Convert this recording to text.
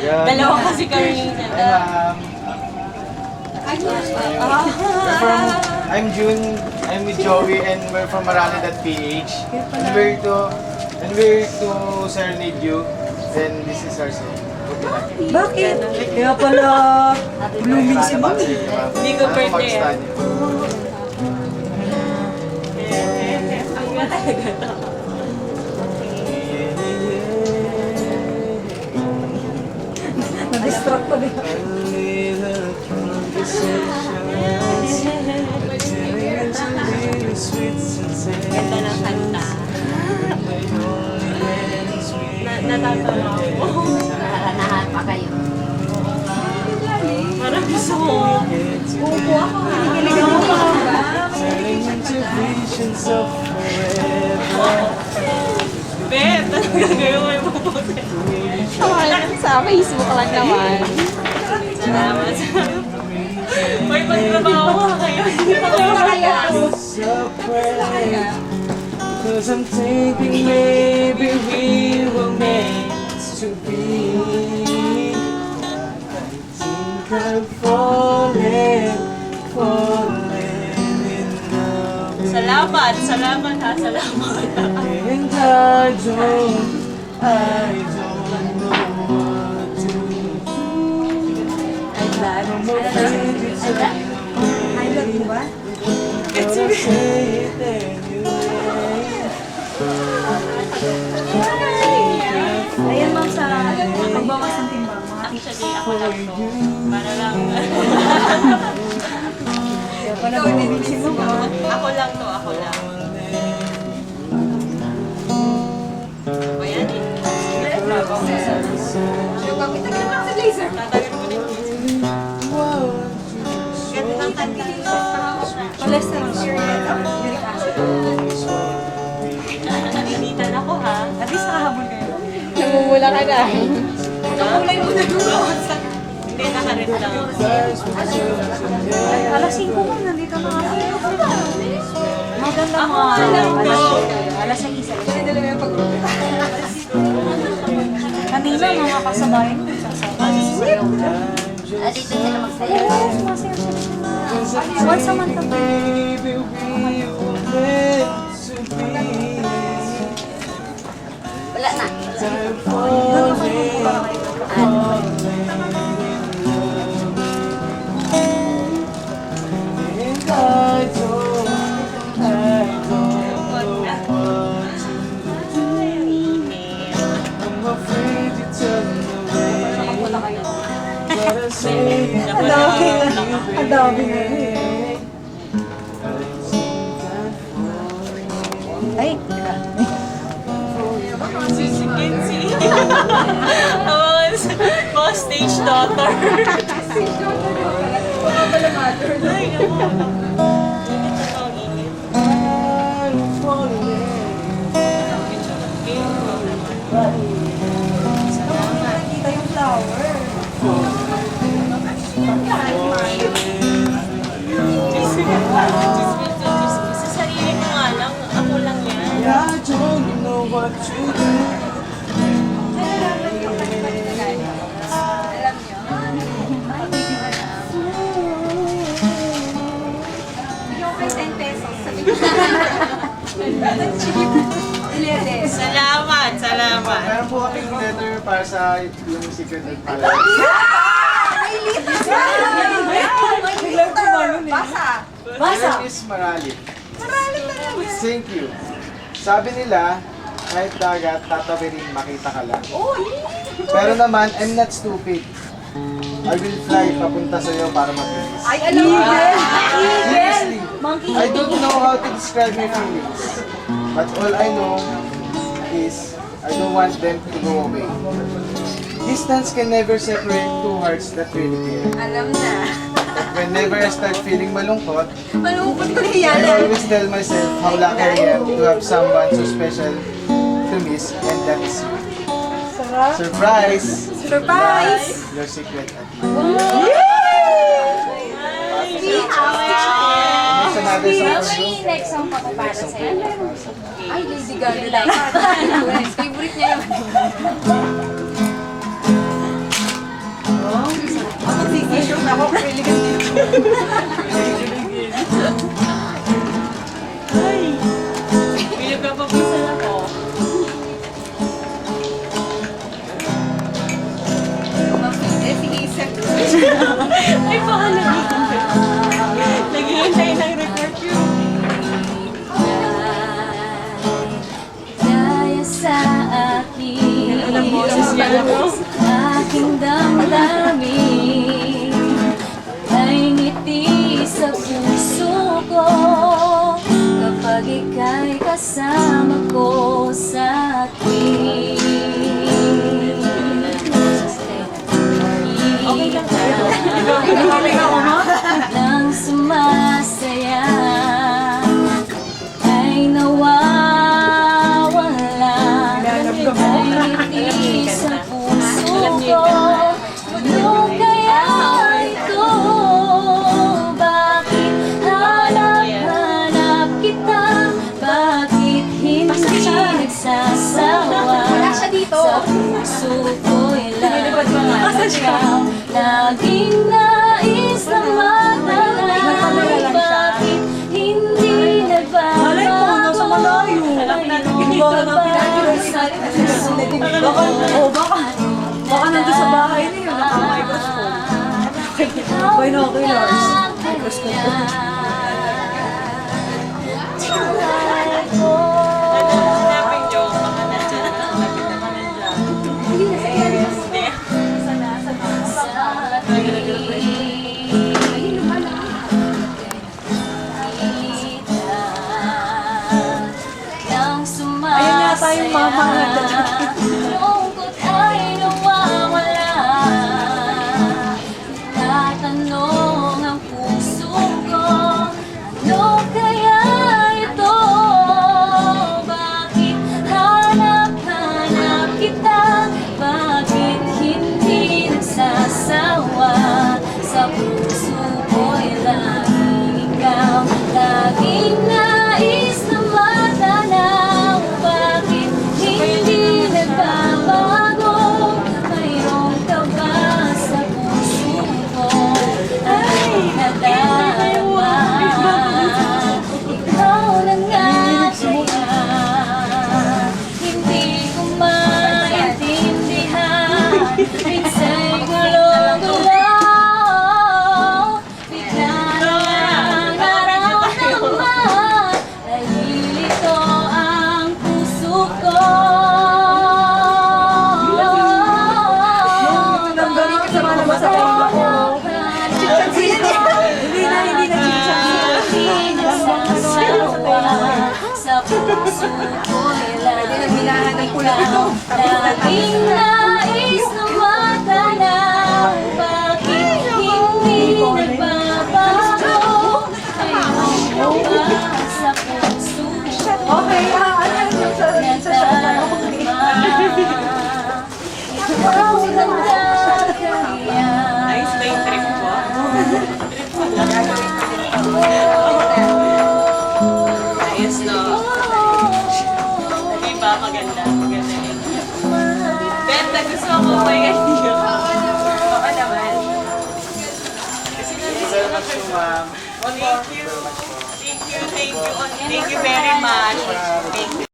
Dalawa kasi kami. I'm June, I'm with Joey, and we're from Marali.ph. And we're to serenade you. Then this is our song. Bakit? Kaya pala, blooming si Ma'am. Hindi ko birthday yan. Ang nga talaga to. Na-distract pa din. Ganda ng kanta. Natatawa ako. Naranahan pa kayo. Parang gusto ko. Upo ako. Hinihilig ako pa. Bet, talaga kayo may mabuti. Sa Facebook lang naman. Salamat. May magtrabaho ka kayo. Hindi pa kayo kaya. Cause I'm thinking maybe we were meant to be. I think I'm falling in love. Salamat, salamat ha, salamat. And I don't know what to do. I'm afraid to say Highlight mo ba? it anyway. Ayan ma'am sa pagbawas ng timbang. Actually, ako lang to. Para lang. Kaya pala binibisin mo ba? Ako lang to, ako lang. Ayan eh. Tatagin mo din yung ganda ng kanta. Cholesterol. Uric acid. Naninitan ako ha. At least nakahabol kayo. Namumula ka na. Kulay mo na Hindi, nakarit lang. Alas 5 ma'am, nandito na kami. Maganda Ako mga nga lang to. alas 6. Kanina mga kasabayan ko sasabayan. Dito sila magsayaw. Oo, sumasayaw sila. Once a month kami. Maybe we were meant to be. Wala na. I'm falling. And I don't know what to do. I'm afraid to turn away. But I say Ang dami na. Ang dami na. Ay, teka. Sisigit si. Mga stage daughter. Ay, naman. Ito ang ingit. I'm falling. Nakikita yung flower. Sa sarili ko nga lang, ako lang yan. I don't know what to do. Yung kay 10 pesos. Salamat, salamat. Meron po kaming letter para sa yung secret and pala. Biglang kumano eh. Basa. Basa. My name is Marali. Thank you. Sabi nila, kahit dagat, tatawirin makita ka lang. Pero naman, I'm not stupid. I will fly papunta sa'yo para mabilis. Ay, alam mo. Seriously, Monkey. I don't know how to describe my feelings. But all I know is, I don't want them to go away. Distance can never separate two hearts that really care. Alam na. Whenever I start feeling malungkot, Malungkot ko I yan. always tell myself how lucky I am to have someone so special to miss, and that is you. Surprise! Surprise! Your secret at Ay, Happy! another song May for you. next song pa ko para sa'yo. Ay, Lady Gaga lang. Favorite niya yun. Mag-vacation na ako, kapiligan dito. Ay! Bilib ka pa pisa ako. Sige, isa. Ay, baka naghihintay ng report yun. Kaya sa akin, Ang boses niya, ano? aking damdamin ay ngiti sa puso ko kapag ika'y kasama ko sa akin. Okay lang tayo. Nang sumasaya ay nawawala ay ngiti sa puso ko. Ano kaya ito? Bakit hanap-hanap kita? Bakit hindi nagsasawa? Wala siya dito. Sa puso ko'y lang ikaw. Laging nais na matanay. Bakit hindi nagbabago? Baka nandun sa bahay na yun, naka-microphone. Binoculars. Microscope. Hanapin niyo, baka nandiyan na. Hanapin na kami dyan. Hindi. Ayun yata yung mama na Lungkot ay nawawala. Tatanong ang puso ko, ano kaya ito? Bakit hanap-hanap kita? Bakit hindi nagsasawa? Sa puso ko'y laging ikaw. Laging nais na matanaw. Bakit hindi nagbabago? Mayroon ka ba sa puso ko? Ay, nadama. Ikaw na nga kaya. Hindi ko maintindihan. Minsa'y gulo-gulo. Bigla na lang naramdaman. Nalilito ang puso ko. Nanggaling ka sa mga naman sa kanya ko. Hindi na Sa puso ko'y lang ikaw. Laging nais na matanaw. Bakit hindi nagbabago? Mayroon ka ba sa puso ko? Okay, ano yung sa Ikaw na nga kaya. Ayos ba yung trip ko? Trip ko lang. Ayos, no? Diba? Maganda. Maganda yun. Benta, gusto mo may idea. Baka naman. Kasi Thank you very much, ma'am. Thank you. Thank you. Thank you. Thank you very much. Thank you.